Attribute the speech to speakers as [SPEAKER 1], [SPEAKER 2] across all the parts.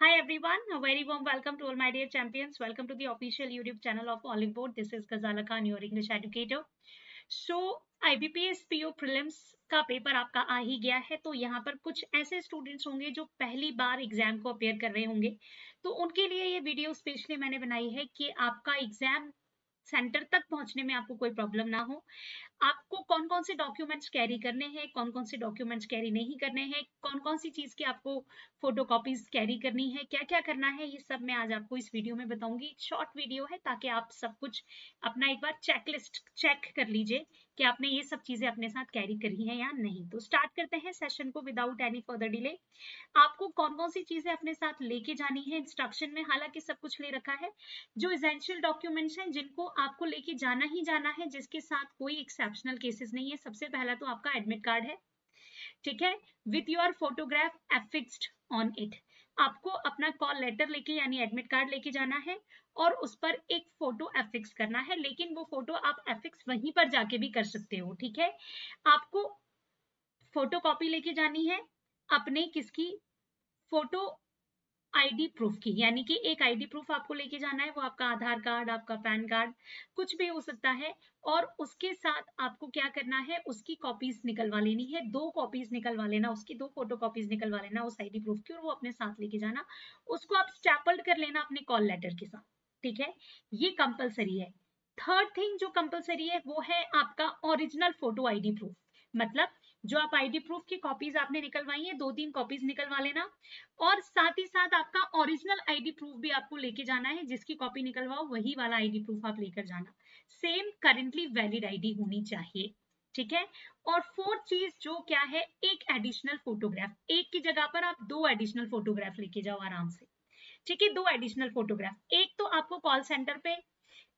[SPEAKER 1] Hi everyone, a very warm welcome to all my dear champions. Welcome to the official YouTube channel of Olive Board. This is Ghazala Khan, your English educator. So IBPS PO prelims का paper आपका आ ही गया है, तो यहाँ पर कुछ ऐसे students होंगे जो पहली बार एग्जाम को अपेयर कर रहे होंगे, तो उनके लिए ये वीडियो स्पेशली मैंने बनाई है कि आपका एग्जाम सेंटर तक पहुंचने में आपको कोई प्रॉब्लम ना हो। आपको कौन कौन से डॉक्यूमेंट्स कैरी करने हैं, कौन कौन से डॉक्यूमेंट्स कैरी नहीं करने हैं, कौन कौन सी चीज की आपको फोटोकॉपीज कैरी करनी है, क्या क्या करना है, ये सब मैं आज आपको इस वीडियो में बताऊंगी। शॉर्ट वीडियो है ताकि आप सब कुछ अपना एक बार चेकलिस्ट चेक कर लीजिए कि आपने ये सब चीजें अपने साथ कैरी करी है या नहीं। तो स्टार्ट करते हैं सेशन को विदाउट एनी फर्दर डिले। आपको कौन कौन सी चीजें अपने साथ लेके जानी है, इंस्ट्रक्शन में हालांकि सब कुछ ले रखा है। जो एसेंशियल डॉक्यूमेंट्स हैं जिनको आपको लेके जाना ही जाना है, जिसके साथ कोई एक्सेप्शनल केसेस नहीं है, सबसे पहला तो आपका एडमिट कार्ड है, ठीक है, with your photograph affixed on it. आपको अपना कॉल लेटर लेके यानी एडमिट कार्ड लेके जाना है और उस पर एक फोटो एफिक्स करना है, लेकिन वो फोटो आप एफिक्स वहीं पर जाके भी कर सकते हो, ठीक है। आपको फोटो कॉपी लेके जानी है अपने किसकी, फोटो आईडी प्रूफ की, यानी कि एक आईडी प्रूफ आपको लेके जाना है, वो आपका आधार कार्ड, आपका पैन कार्ड, कुछ भी हो सकता है। और उसके साथ आपको क्या करना है, उसकी कॉपीज निकलवा लेनी है, 2 कॉपीज निकलवा लेना, उसकी 2 फोटो कॉपीज निकलवा लेना उस आईडी प्रूफ की, और वो अपने साथ लेके जाना। उसको आप स्टैपल्ड कर लेना अपने कॉल लेटर के साथ, ठीक है, ये कंपलसरी है। थर्ड थिंग जो कंपलसरी है वो है आपका ओरिजिनल फोटो आईडी प्रूफ, मतलब जो आप आईडी प्रूफ की कॉपीज आपने निकलवाई है, 2-3 कॉपीज निकलवा लेना, और साथ ही साथ आपका ओरिजिनल आईडी प्रूफ भी आपको लेके जाना है, जिसकी कॉपी निकलवाओ वही वाला आईडी प्रूफ आप लेकर जाना, सेम करेंटली वैलिड आईडी होनी चाहिए, ठीक है। और फोर्थ चीज जो क्या है, एक एडिशनल फोटोग्राफ, एक की जगह पर आप 2 एडिशनल फोटोग्राफ लेके जाओ आराम से, ठीक है, 2 एडिशनल फोटोग्राफ। एक तो आपको कॉल सेंटर पे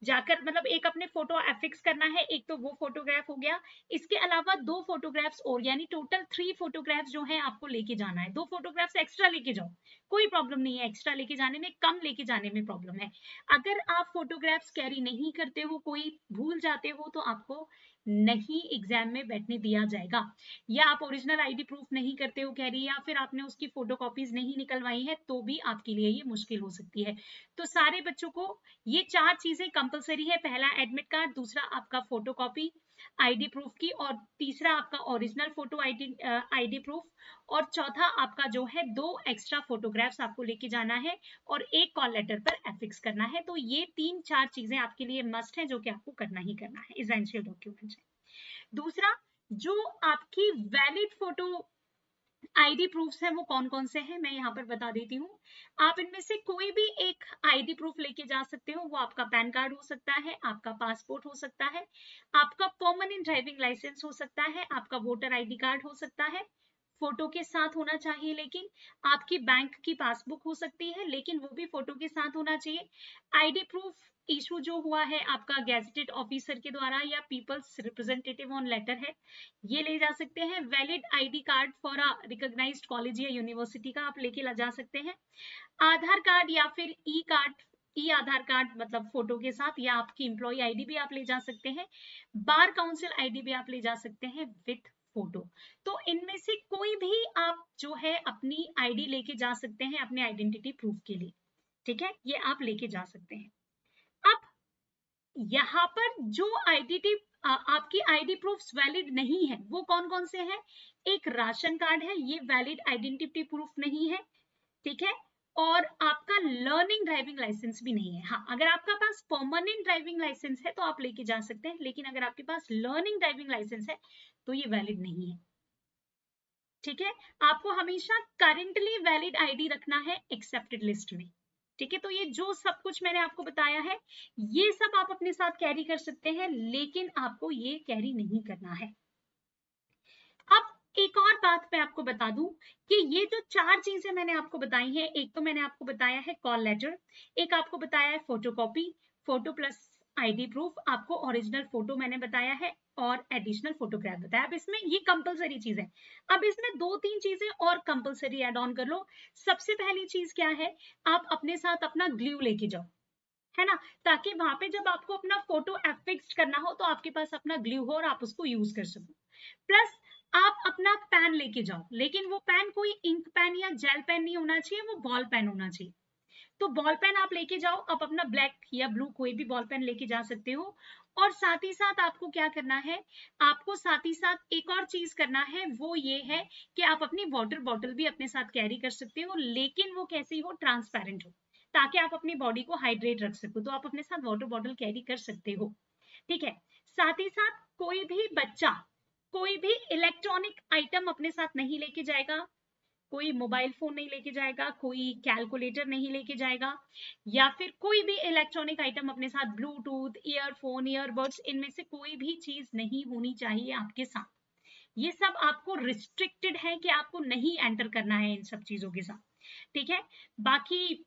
[SPEAKER 1] जाकर मतलब एक अपने फोटो एफिक्स करना है, एक तो वो फोटोग्राफ हो गया, इसके अलावा 2 फोटोग्राफ्स और, यानी टोटल 3 फोटोग्राफ्स जो है आपको लेके जाना है। 2 फोटोग्राफ्स एक्स्ट्रा लेके जाओ, कोई प्रॉब्लम नहीं है, एक्स्ट्रा लेके जाने में, कम लेके जाने में प्रॉब्लम है। अगर आप फोटोग्राफ्स कैरी नहीं करते हो, कोई भूल जाते हो, तो आपको नहीं एग्जाम में बैठने दिया जाएगा। या आप ओरिजिनल आईडी प्रूफ नहीं करते हो कैरी, या फिर आपने उसकी फोटोकॉपीज नहीं निकलवाई है, तो भी आपके लिए ये मुश्किल हो सकती है। तो सारे बच्चों को ये 4 चीजें कंपलसरी है, पहला एडमिट कार्ड, दूसरा आपका फोटोकॉपी आईडी प्रूफ की, और तीसरा आपका ओरिजिनल फोटो आईडी प्रूफ, और चौथा आपका जो है 2 एक्स्ट्रा फोटोग्राफ्स आपको लेके जाना है, और एक कॉल लेटर पर एफिक्स करना है। तो ये 3-4 चीजें आपके लिए मस्ट है, जो कि आपको करना ही करना है, एसेंशियल डॉक्यूमेंट्स है। दूसरा, जो आपकी वैलिड फोटो आईडी प्रूफ्स हैं वो कौन कौन से हैं, मैं यहाँ पर बता देती हूँ। आप इनमें से कोई भी एक आईडी प्रूफ लेके जा सकते हो, वो आपका पैन कार्ड हो सकता है, आपका पासपोर्ट हो सकता है, आपका परमानेंट ड्राइविंग लाइसेंस हो सकता है, आपका वोटर आईडी कार्ड हो सकता है, फोटो के साथ होना चाहिए, लेकिन आपकी बैंक की पासबुक हो सकती है, लेकिन वो भी फोटो के साथ होना चाहिए। आईडी प्रूफ इशू जो हुआ है आपका गैजेटेड ऑफिसर के द्वारा या पीपल्स रिप्रेजेंटेटिव ऑन लेटर है, ये ले जा सकते हैं। Valid ID card for a recognised college या यूनिवर्सिटी का आप लेके जा सकते हैं। आधार कार्ड या फिर ई कार्ड, ई आधार कार्ड मतलब फोटो के साथ, या आपकी एम्प्लॉय आईडी भी आप ले जा सकते हैं, बार काउंसिल आईडी भी आप ले जा सकते हैं विथ फोटो। तो इनमें से कोई भी आप जो है अपनी आईडी लेके जा सकते हैं अपने आइडेंटिटी प्रूफ के लिए, ठीक है, ये आप लेके जा सकते हैं। अब यहाँ पर जो आईडेंटिटी आपकी आईडी प्रूफ्स वैलिड नहीं है वो कौन कौन से हैं, एक राशन कार्ड है, ये वैलिड आइडेंटिटी प्रूफ नहीं है, ठीक है, और आपका लर्निंग ड्राइविंग लाइसेंस भी नहीं है। हाँ, अगर आपका पास परमानेंट ड्राइविंग लाइसेंस है तो आप लेके जा सकते हैं, लेकिन अगर आपके पास लर्निंग ड्राइविंग लाइसेंस है तो ये वैलिड नहीं है, ठीक है। आपको हमेशा करेंटली वैलिड आईडी रखना है एक्सेप्टेड लिस्ट में, ठीक है। तो ये जो सब कुछ मैंने आपको बताया है, ये सब आप अपने साथ कैरी कर सकते हैं, लेकिन आपको ये कैरी नहीं करना है। अब एक और बात मैं आपको बता दूं कि ये जो 4 चीजें मैंने आपको बताई हैं, एक तो मैंने आपको बताया है कॉल लेटर, एक आपको बताया है photocopy, photo plus ID proof, आपको ओरिजिनल फोटो मैंने बताया है, और एडिशनल फोटोग्राफ बताया। अब इसमें ये कंपलसरी चीज है, अब इसमें 2-3 चीजें और कंपलसरी ऐड ऑन कर लो। सबसे पहली चीज क्या है, आप अपने साथ अपना ग्लू लेके जाओ, है ना, ताकि वहां पे जब आपको अपना फोटो एफिक्स करना हो तो आपके पास अपना ग्लू हो और आप उसको यूज कर सको। प्लस आप अपना पेन लेके जाओ, लेकिन वो पेन कोई इंक पेन या जेल पेन नहीं होना चाहिए, वो बॉल पेन होना चाहिए। तो बॉल पेन आप लेके जाओ, आप अपना ब्लैक या ब्लू कोई भी बॉल पेन लेके जा सकते हो। और साथ ही साथ आपको क्या करना है, आपको साथ ही साथ एक और चीज करना है, वो ये है कि आप अपनी वाटर बॉटल भी अपने साथ कैरी कर सकते हो, लेकिन वो कैसी हो, ट्रांसपेरेंट हो, ताकि आप अपनी बॉडी को हाइड्रेट रख सको। तो आप अपने साथ वाटर बॉटल कैरी कर सकते हो, ठीक है। साथ ही साथ कोई भी बच्चा कोई भी इलेक्ट्रॉनिक आइटम अपने साथ नहीं लेके जाएगा, कोई मोबाइल फोन नहीं लेके जाएगा, कोई कैलकुलेटर नहीं लेके जाएगा, या फिर कोई भी इलेक्ट्रॉनिक आइटम अपने साथ, ब्लूटूथ, ईयरफोन, ईयरबड्स, इनमें से कोई भी चीज नहीं होनी चाहिए आपके साथ। ये सब आपको रिस्ट्रिक्टेड है कि आपको नहीं एंटर करना है इन सब चीजों के साथ, ठीक है। बाकी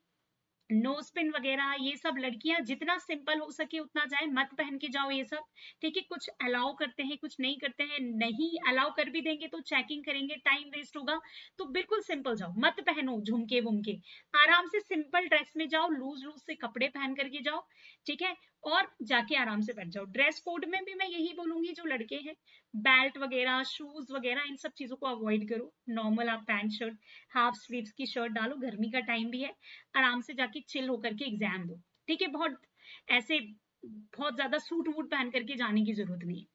[SPEAKER 1] नोज पिन वगैरह ये सब लड़कियां जितना सिंपल हो सके उतना जाए, मत पहन के जाओ ये सब, ठीक है। कुछ अलाउ करते हैं, कुछ नहीं करते हैं, नहीं अलाउ कर भी देंगे तो चेकिंग करेंगे, टाइम वेस्ट होगा। तो बिल्कुल सिंपल जाओ, मत पहनो झुमके वुमके, आराम से सिंपल ड्रेस में जाओ, लूज लूज से कपड़े पहन करके जाओ, ठीक है। और जाके आराम से बैठ जाओ। ड्रेस कोड में भी मैं यही बोलूंगी, जो लड़के हैं बेल्ट वगैरह, शूज वगैरह, इन सब चीजों को अवॉइड करो। नॉर्मल आप पैंट शर्ट, हाफ स्लीव्स की शर्ट डालो, गर्मी का टाइम भी है, आराम से जाके चिल होकर के एग्जाम दो, ठीक है। बहुत ऐसे बहुत ज्यादा सूट वूट पहन करके जाने की जरूरत नहीं है।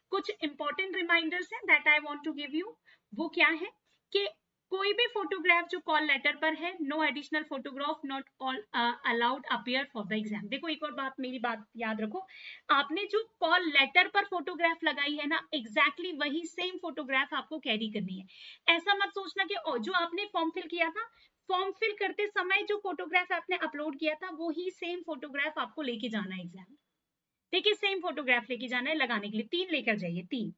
[SPEAKER 1] कुछ इंपॉर्टेंट रिमाइंडर्स हैं that I want to give you. वो क्या है कि कोई भी फोटोग्राफ जो कॉल लेटर पर है, no additional photograph not all allowed appear for the exam. देखो एक और बात, मेरी बात याद रखो, आपने जो कॉल लेटर पर फोटोग्राफ लगाई है ना, एग्जैक्टली वही सेम फोटोग्राफ आपको कैरी करनी है। ऐसा मत सोचना कि जो आपने फॉर्म फिल किया था, फॉर्म फिल करते समय जो फोटोग्राफ आपने अपलोड किया था, वो ही सेम फोटोग्राफ आपको लेके जाना है एग्जाम। देखिए सेम फोटोग्राफ लेके जाना है लगाने के लिए, 3 लेकर जाइए, 3,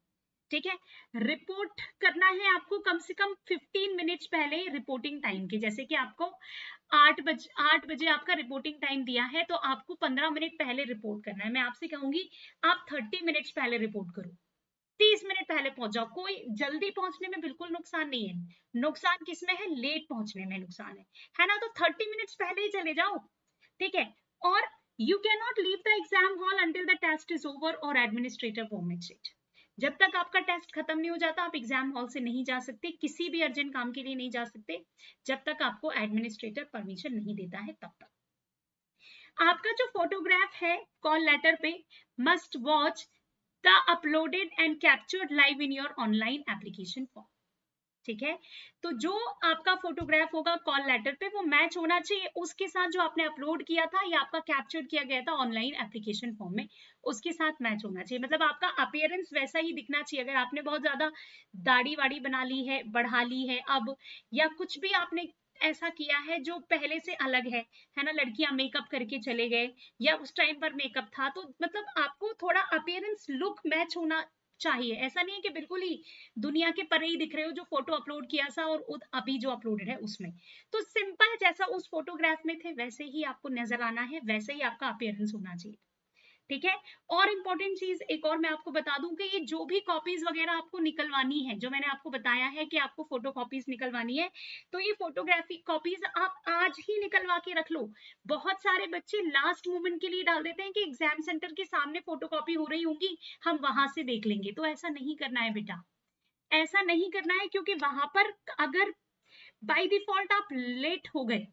[SPEAKER 1] ठीक है। रिपोर्ट करना है आपको कम से कम 15 मिनट्स पहले रिपोर्टिंग टाइम के। जैसे कि आपको 8 बजे आपका रिपोर्टिंग टाइम दिया है, तो आपको 15 मिनट पहले रिपोर्ट करना है। मैं आपसे कहूंगी आप 30 मिनट्स पहले रिपोर्ट करो, 30 मिनट पहले पहुंच जाओ। कोई जल्दी पहुंचने में बिल्कुल नुकसान नहीं है, नुकसान किसमें है, लेट पहुंचने में नुकसान है ना। तो 30 मिनट्स पहले ही चले जाओ, ठीक है। और you can not leave the exam hall until the test is over और एडमिनिस्ट्रेटर परमिट्स इट। जब तक आपका टेस्ट खत्म नहीं हो जाता, आप एग्जाम हॉल से नहीं जा सकते, किसी भी अर्जेंट काम के लिए नहीं जा सकते, जब तक आपको एडमिनिस्ट्रेटर परमिशन नहीं देता है तब तक। आपका जो फोटोग्राफ है कॉल लेटर पे, must watch the uploaded and captured live in your online application form, ठीक है। तो जो आपका फोटोग्राफ होगा कॉल लेटर पे, वो मैच होना चाहिए उसके साथ जो आपने अपलोड किया था या आपका कैप्चर किया गया था ऑनलाइन एप्लीकेशन फॉर्म में, उसके साथ मैच होना चाहिए। मतलब आपका अपीयरेंस वैसा ही दिखना चाहिए। अगर आपने बहुत ज्यादा दाढ़ी वाड़ी बना ली है, बढ़ा ली है अब, या कुछ भी आपने ऐसा किया है जो पहले से अलग है ना, लड़कियां मेकअप करके चले गए या उस टाइम पर मेकअप था, तो मतलब आपको थोड़ा अपीयरेंस लुक मैच होना चाहिए। ऐसा नहीं है कि बिल्कुल ही दुनिया के परे ही दिख रहे हो, जो फोटो अपलोड किया था और अभी जो अपलोडेड है उसमें। तो सिंपल जैसा उस फोटोग्राफ में थे वैसे ही आपको नजर आना है, वैसे ही आपका अपीयरेंस होना चाहिए, ठीक है। और इंपॉर्टेंट चीज एक और मैं आपको बता दूं कि ये जो भी कॉपीज वगैरह आपको निकलवानी है, जो मैंने आपको बताया है कि आपको फोटो कॉपीज निकलवानी है, तो ये फोटोग्राफी कॉपीज आप आज ही निकलवा के रख लो। बहुत सारे बच्चे लास्ट मोमेंट के लिए डाल देते हैं कि एग्जाम सेंटर के सामने फोटो कॉपी हो रही होंगी, हम वहां से देख लेंगे। तो ऐसा नहीं करना है बेटा, ऐसा नहीं करना है, क्योंकि वहां पर अगर बाय डिफॉल्ट आप लेट हो गए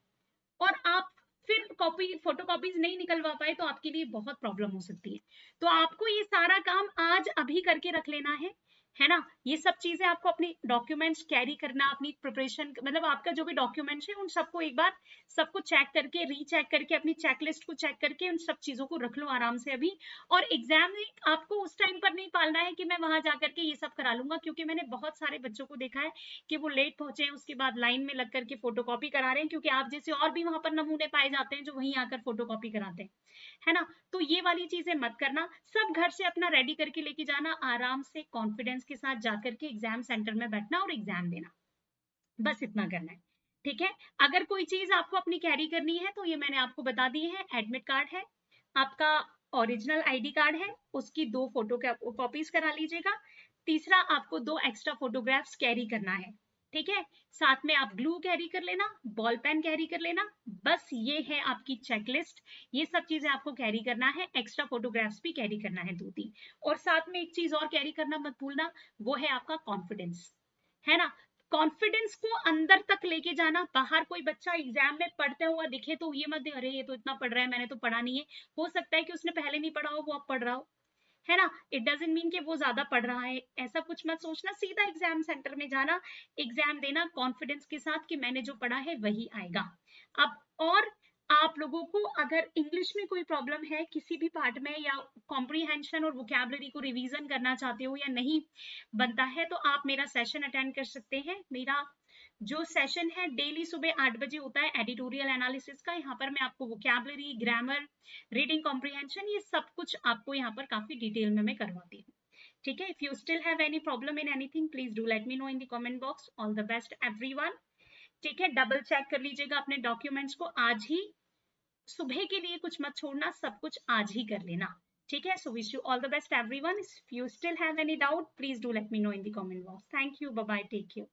[SPEAKER 1] और आप फिर कॉपी फोटो कॉपीज नहीं निकलवा पाए, तो आपके लिए बहुत प्रॉब्लम हो सकती है। तो आपको ये सारा काम आज अभी करके रख लेना है ना। ये सब चीजें आपको अपनी डॉक्यूमेंट्स कैरी करना, अपनी प्रिपरेशन, मतलब आपका जो भी डॉक्यूमेंट्स है उन सबको एक बार सबको चेक करके, रीचेक करके, अपनी चेकलिस्ट को चेक करके उन सब चीजों को रख लो आराम से अभी। और एग्जाम में आपको उस टाइम पर नहीं पालना है कि मैं वहां जाकर के ये सब करा लूंगा, क्योंकि मैंने बहुत सारे बच्चों को देखा है कि वो लेट पहुंचे हैं, उसके बाद लाइन में लग करके फोटोकॉपी करा रहे हैं, क्योंकि आप जैसे और भी वहां पर नमूने पाए जाते हैं जो वहीं आकर फोटोकॉपी कराते हैं, है ना। तो ये वाली चीजें मत करना, सब घर से अपना रेडी करके लेके जाना, आराम से कॉन्फिडेंस के साथ जाकर के एग्जाम सेंटर में बैठना और एग्जाम देना, बस इतना करना है, ठीक है। अगर कोई चीज आपको अपनी कैरी करनी है तो ये मैंने आपको बता दी है। एडमिट कार्ड है आपका, ओरिजिनल आईडी कार्ड है, उसकी 2 फोटो कॉपीज करा लीजिएगा। तीसरा, आपको 2 एक्स्ट्रा फोटोग्राफ्स कैरी करना है, ठीक है। साथ में आप ग्लू कैरी कर लेना, बॉल पेन कैरी कर लेना, बस ये है आपकी चेकलिस्ट, ये सब चीजें आपको कैरी करना है, एक्स्ट्रा फोटोग्राफ्स भी कैरी करना है 2-3, और साथ में एक चीज और कैरी करना मत भूलना, वो है आपका कॉन्फिडेंस, है ना। कॉन्फिडेंस को अंदर तक लेके जाना। बाहर कोई बच्चा एग्जाम में पढ़ते हुआ दिखे तो ये मत दे, अरे ये तो इतना पढ़ रहा है, मैंने तो पढ़ा नहीं है। हो सकता है कि उसने पहले नहीं पढ़ा हो, वो अब पढ़ रहा हो, है ना। इट डजेंट मीन कि वो ज्यादा पढ़ रहा है, ऐसा कुछ मत सोचना। सीधा एग्जाम सेंटर में जाना, एग्जाम देना कॉन्फिडेंस के साथ कि मैंने जो पढ़ा है वही आएगा। अब और आप लोगों को अगर इंग्लिश में कोई प्रॉब्लम है किसी भी पार्ट में, या कॉम्प्रीहेंशन और वोकैबुलरी को रिवीजन करना चाहते हो या नहीं बनता है, तो आप मेरा सेशन अटेंड कर सकते हैं। मेरा जो सेशन है डेली सुबह 8 बजे होता है एडिटोरियल एनालिसिस का। यहाँ पर मैं आपको वोकैबुलरी, ग्रामर, रीडिंग कॉम्प्रीहेंशन, ये सब कुछ आपको यहाँ पर काफी डिटेल में मैं करवाती हूँ, ठीक है। If you still have any problem in anything, please do let me know in the comment box. All the best everyone, ठीक है। डबल चेक कर लीजिएगा अपने डॉक्यूमेंट्स को आज ही, सुबह के लिए कुछ मत छोड़ना, सब कुछ आज ही कर लेना, ठीक है। So wish you all the best everyone. If you still have any doubt, please do let me know in the comment box. Thank you, bye bye, take care.